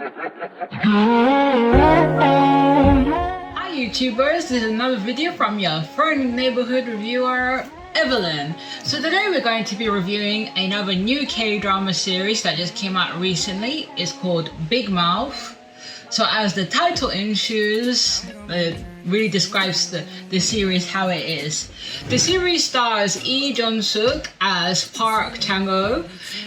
Hi YouTubers, this is another video from your friend neighborhood reviewer Evelyn. So today we're going to be reviewing another new K-drama series that just came out recently. It's called Big Mouth. So as the title ensures, it really describes the series how it is. The series stars Lee Jung-suk as Park Chang-ho,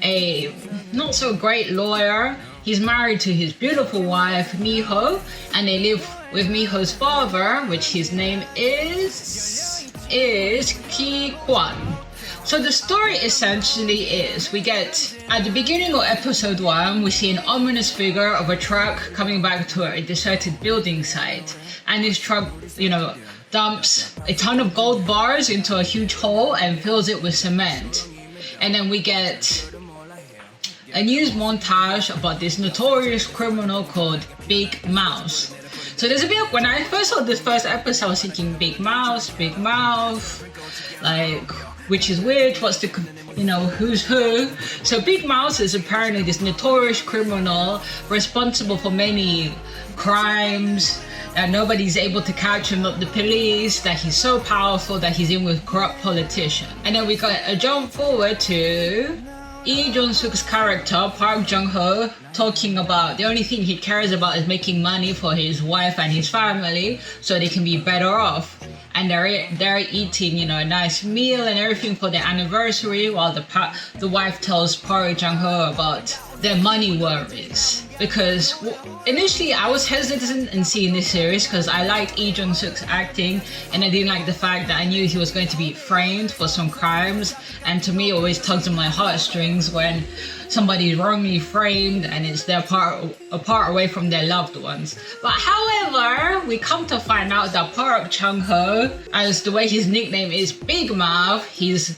a not so great lawyer. He's married to his beautiful wife Miho, and they live with Miho's father, which his name is Ki-kwon. So the story essentially is, we get, at the beginning of episode 1, we see an ominous figure of a truck coming back to a deserted building site. And this truck, dumps a ton of gold bars into a huge hole and fills it with cement. And then we get a news montage about this notorious criminal called Big Mouth. So there's a bit, when I first saw this first episode, I was thinking Big Mouth, like, which is weird, what's the, who's who? So Big Mouth is apparently this notorious criminal responsible for many crimes, that nobody's able to catch him, not the police, that he's so powerful that he's in with corrupt politicians. And then we got a jump forward to Lee Jung-suk's character, Park Jang-ho, talking about the only thing he cares about is making money for his wife and his family so they can be better off. And they're eating, a nice meal and everything for their anniversary, while the wife tells Park Jang-ho about their money worries. Because initially I was hesitant in seeing this series because I liked Lee Jung-suk's acting, and I didn't like the fact that I knew he was going to be framed for some crimes. And to me, it always tugs on my heartstrings when somebody is wrongly framed and it's their apart away from their loved ones. But however, we come to find out that Park Chang-ho, as the way his nickname is Big Mouth, he's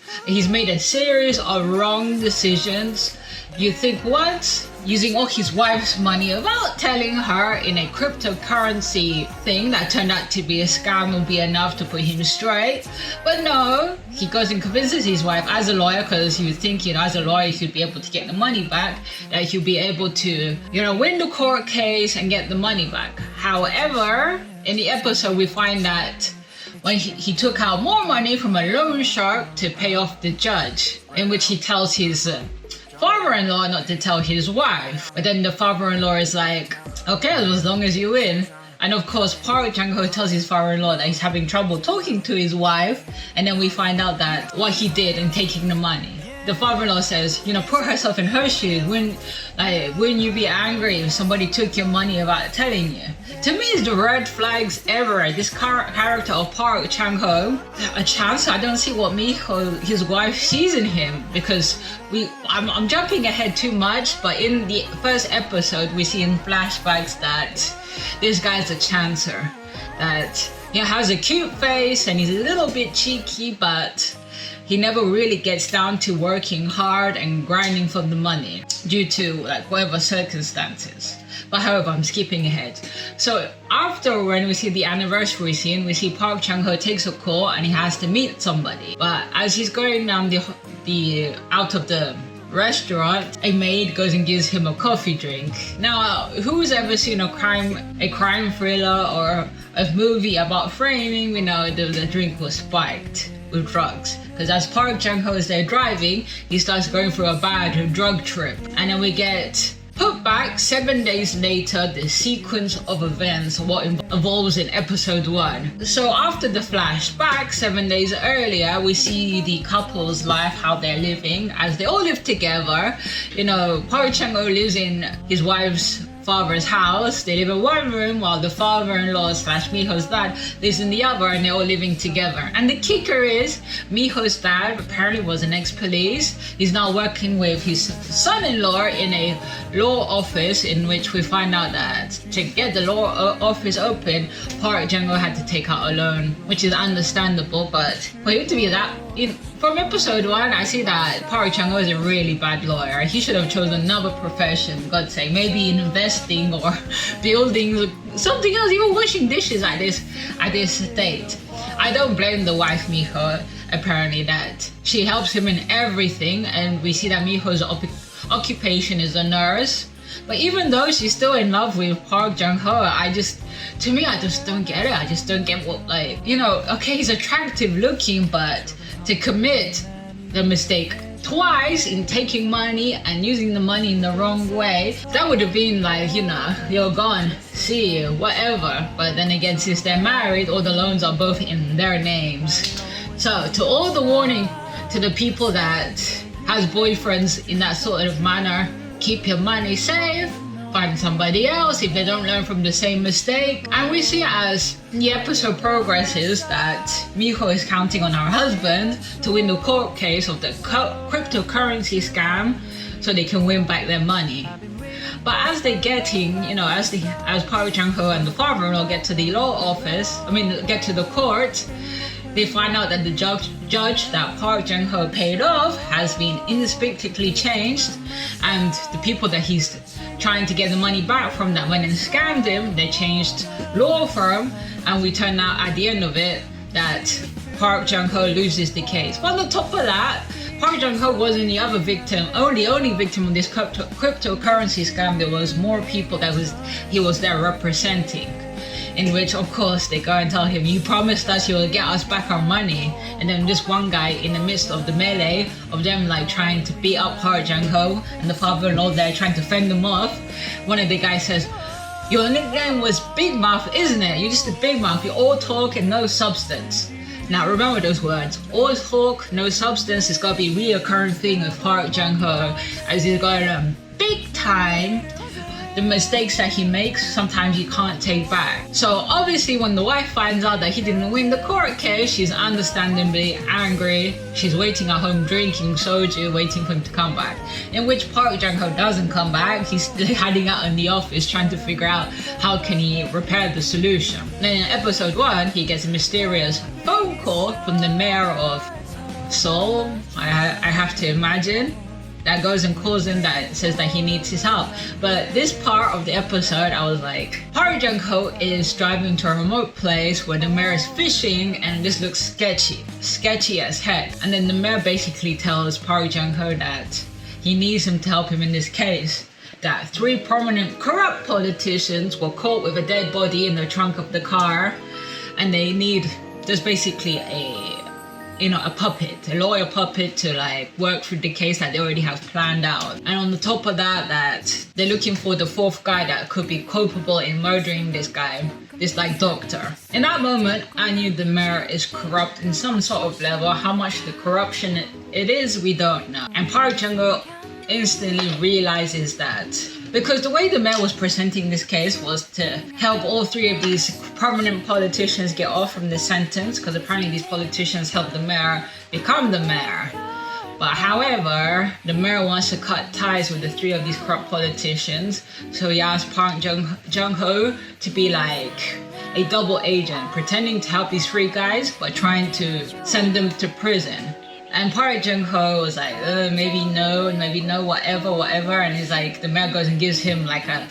made a series of wrong decisions. You think what? Using all his wife's money without telling her in a cryptocurrency thing that turned out to be a scam will be enough to put him straight. But no, he goes and convinces his wife as a lawyer, because you would think, as a lawyer, he'd be able to get the money back, that he'll be able to, win the court case and get the money back. However, in the episode, we find that when he took out more money from a loan shark to pay off the judge, in which he tells his father-in-law not to tell his wife. But then the father-in-law is like, okay, as long as you win. And of course, Park Jang-ho tells his father-in-law that he's having trouble talking to his wife. And then we find out that what he did in taking the money. The father-in-law says, put herself in her shoes. Wouldn't you be angry if somebody took your money without telling you? To me, it's the red flags ever. This character of Park Chang-ho, a chance. I don't see what Miho, his wife, sees in him, because I'm jumping ahead too much, but in the first episode, we see in flashbacks that this guy's a chancer, that he has a cute face and he's a little bit cheeky, but he never really gets down to working hard and grinding for the money due to whatever circumstances. But however, I'm skipping ahead. So after, when we see the anniversary scene, we see Park Chang-ho takes a call and he has to meet somebody. But as he's going down the out of the restaurant, a maid goes and gives him a coffee drink. Now, who's ever seen a crime thriller or a movie about framing? We know the drink was spiked with drugs. Because as Park Chang-ho is there driving, he starts going through a bad drug trip. And then we get put back 7 days later, the sequence of events, what evolves in episode 1. So after the flashback, 7 days earlier, we see the couple's life, how they're living, as they all live together. Park Chang-ho lives in his wife's father's house. They live in one room, while the father-in-law / Miho's dad lives in the other, and they're all living together. And the kicker is, Miho's dad apparently was an ex-police. He's now working with his son-in-law in a law office, in which we find out that to get the law office open, Park Jang-ho had to take out a loan, which is understandable. But for him to be that, from episode 1, I see that Park Chang-ho is a really bad lawyer. He should have chosen another profession, God's sake, maybe investing or building something else, even washing dishes at this state. I don't blame the wife Miho, apparently, that she helps him in everything, and we see that Miho's occupation is a nurse. But even though she's still in love with Park Jung-ho, I just don't get it. I just don't get what, like, you know, okay, he's attractive looking, but to commit the mistake twice in taking money and using the money in the wrong way, that would have been like, you know, you're gone, see you, whatever. But then again, since they're married, all the loans are both in their names. So to all the warning to the people that has boyfriends in that sort of manner, keep your money safe, find somebody else if they don't learn from the same mistake. And we see as the episode progresses that Miho is counting on her husband to win the court case of the cryptocurrency scam so they can win back their money. But as they're getting, you know, as Park Jung-ho and the father-in-law get to the get to the court, they find out that the judge that Park Jung-ho paid off has been inexplicably changed, and the people that he's trying to get the money back from that went and scammed him, they changed law firm, and we turn out at the end of it that Park Jung-ho loses the case. But on top of that, Park Jung-ho wasn't the other victim, only victim of this cryptocurrency scam. There was more people that he was there representing. In which, of course, they go and tell him, you promised us you will get us back our money. And then this one guy, in the midst of the melee of them like trying to beat up Park Jung-ho and the father-in-law there trying to fend them off, one of the guys says, your nickname was Big Mouth, isn't it? You're just a big mouth, you're all talk and no substance. Now remember those words, all talk, no substance is gonna be a reoccurring thing with Park Jung-ho as he's going big time. The mistakes that he makes, sometimes you can't take back. So obviously when the wife finds out that he didn't win the court case, she's understandably angry. She's waiting at home drinking soju, waiting for him to come back. In which Park Jung-ho doesn't come back. He's still hiding out in the office trying to figure out how can he repair the solution. Then in episode 1, he gets a mysterious phone call from the mayor of Seoul, I have to imagine, that goes and calls him, that says that he needs his help. But this part of the episode, I was like, Park Jung-ho is driving to a remote place where the mayor is fishing, and this looks sketchy as heck. And then the mayor basically tells Park Jung-ho that he needs him to help him in this case, that 3 prominent corrupt politicians were caught with a dead body in the trunk of the car, and they need just basically a puppet, a lawyer puppet to like work through the case that they already have planned out. And on the top of that they're looking for the 4th guy that could be culpable in murdering this guy, this like doctor. In that moment, I knew the mayor is corrupt in some sort of level. How much the corruption it is, we don't know. And Park Jung-ho instantly realizes that, because the way the mayor was presenting this case was to help all 3 of these prominent politicians get off from the sentence, because apparently these politicians helped the mayor become the mayor. But however, the mayor wants to cut ties with the 3 of these corrupt politicians, so he asked Park Jung-ho to be like a double agent, pretending to help these 3 guys, but trying to send them to prison. And Park Jung-ho was like, maybe no, whatever. And he's like, the mayor goes and gives him like a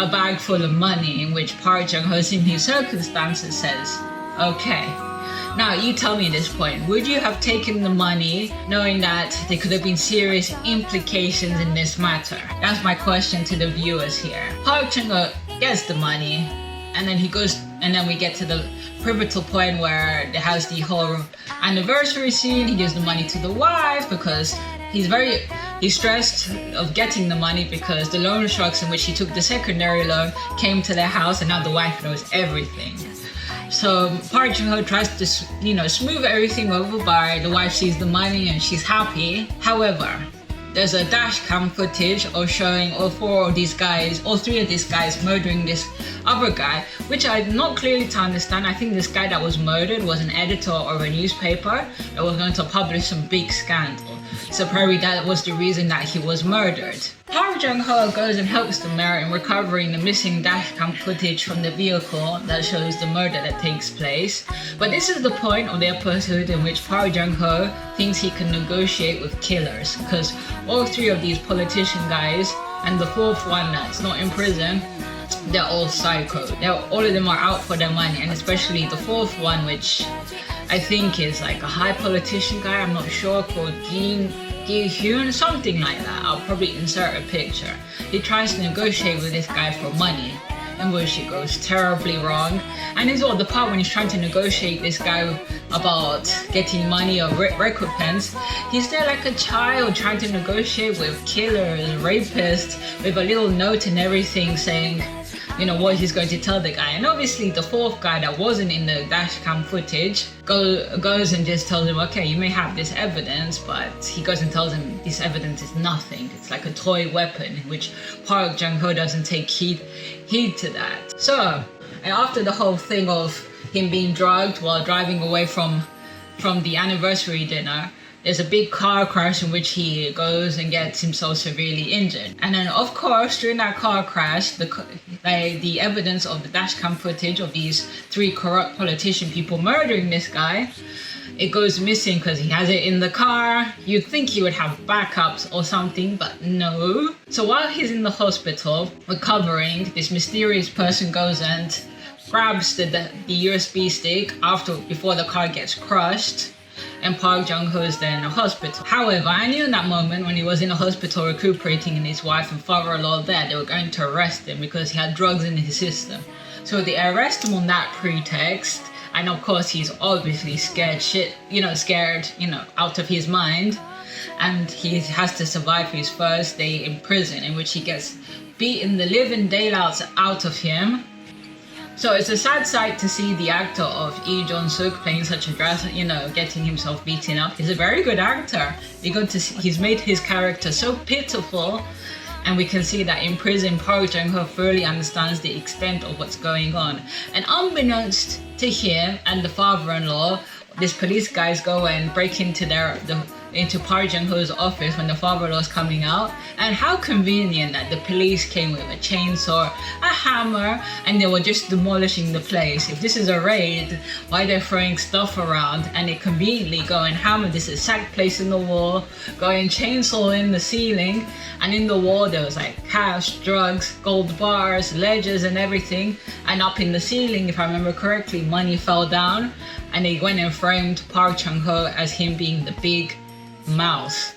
bag full of money, in which Park Jung-ho, seeing his circumstances, says, okay. Now you tell me at this point, would you have taken the money knowing that there could have been serious implications in this matter? That's my question to the viewers here. Park Jung-ho gets the money, and then he goes, and then we get to the pivotal point where it has the whole anniversary scene. He gives the money to the wife because he's stressed of getting the money, because the loan sharks in which he took the secondary loan came to their house, and now the wife knows everything. So Park Jung-ho tries to, smooth everything over by the wife sees the money and she's happy. However, there's a dash cam footage of showing all 3 of these guys murdering this other guy, which I'm not clearly to understand. I think this guy that was murdered was an editor of a newspaper that was going to publish some big scandal. So probably that was the reason that he was murdered. Park Jung-ho goes and helps the mayor in recovering the missing dashcam footage from the vehicle that shows the murder that takes place. But this is the point of the episode in which Park Jung-ho thinks he can negotiate with killers, because all 3 of these politician guys and the 4th one that's not in prison, they're all psycho. All of them are out for their money, and especially the 4th one, which I think is like a high politician guy, I'm not sure, called Kim Gi-hyun, something like that. I'll probably insert a picture. He tries to negotiate with this guy for money, in which it goes terribly wrong. And it's all the part when he's trying to negotiate this guy about getting money or recompense. He's there like a child trying to negotiate with killers, rapists, with a little note and everything saying, you know, what he's going to tell the guy. And obviously the fourth guy that wasn't in the dash cam footage goes and just tells him, okay, you may have this evidence, but he goes and tells him this evidence is nothing. It's like a toy weapon, which Park Jung-ho doesn't take heed to that. So, and after the whole thing of him being drugged while driving away from the anniversary dinner, there's a big car crash in which he goes and gets himself severely injured. And then, of course, during that car crash, the evidence of the dash cam footage of these 3 corrupt politician people murdering this guy, it goes missing because he has it in the car. You'd think he would have backups or something, but no. So while he's in the hospital recovering, this mysterious person goes and grabs the USB stick before the car gets crushed. And Park Jung-ho is there in the hospital. However, I knew in that moment when he was in the hospital recuperating and his wife and father-in-law there, they were going to arrest him because he had drugs in his system. So they arrest him on that pretext. And of course, he's obviously scared out of his mind. And he has to survive his first day in prison, in which he gets beaten the living daylights out of him. So it's a sad sight to see the actor of Lee Jong-suk playing such a getting himself beaten up. He's a very good actor. He's made his character so pitiful, and we can see that in prison, Park Jung-ho fully understands the extent of what's going on. And unbeknownst to him and the father-in-law, these police guys go and break into Park Jung-ho's office when the father-in-law is coming out. And how convenient that the police came with a chainsaw, a hammer, and they were just demolishing the place. If this is a raid, why they're throwing stuff around, and they conveniently go and hammer this exact place in the wall, go and chainsaw in the ceiling, and in the wall there was like cash, drugs, gold bars, ledgers and everything. And up in the ceiling, if I remember correctly, money fell down, and they went and framed Park Chung-ho as him being the big mouth,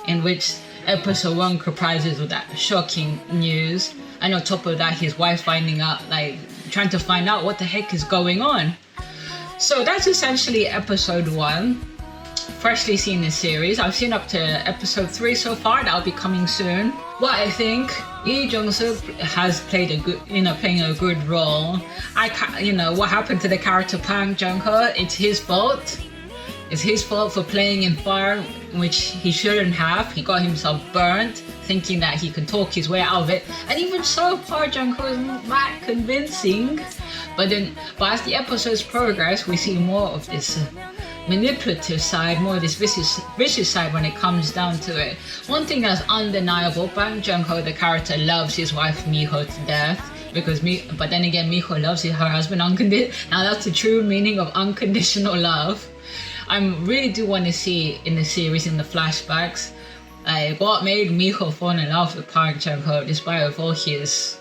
in which episode 1 comprises of that shocking news. And on top of that, his wife trying to find out what the heck is going on. So that's essentially episode 1. Freshly seen this series. I've seen up to episode 3 so far. That'll be coming soon. What I think, Lee Jong-suk has played playing a good role. What happened to the character Park Jung-ho? It's his fault. It's his fault for playing in fire, which he shouldn't have. He got himself burnt, thinking that he could talk his way out of it. And even so, Park Jung-ho is not that convincing. But as the episodes progress, we see more of this manipulative side, more of this vicious side when it comes down to it. One thing that's undeniable, Park Jung-ho, the character, loves his wife Miho to death. But then again, Miho loves her husband unconditionally. Now that's the true meaning of unconditional love. I really do want to see in the series, in the flashbacks, what made Miho fall in love with Park Jung-ho despite of all his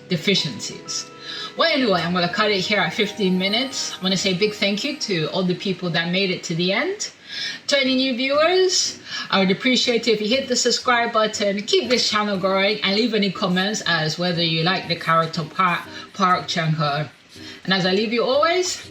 deficiencies. Well, anyway, I'm going to cut it here at 15 minutes. I want to say a big thank you to all the people that made it to the end. To any new viewers, I would appreciate it if you hit the subscribe button, keep this channel growing, and leave any comments as whether you like the character Park Chung-ho. And as I leave you always,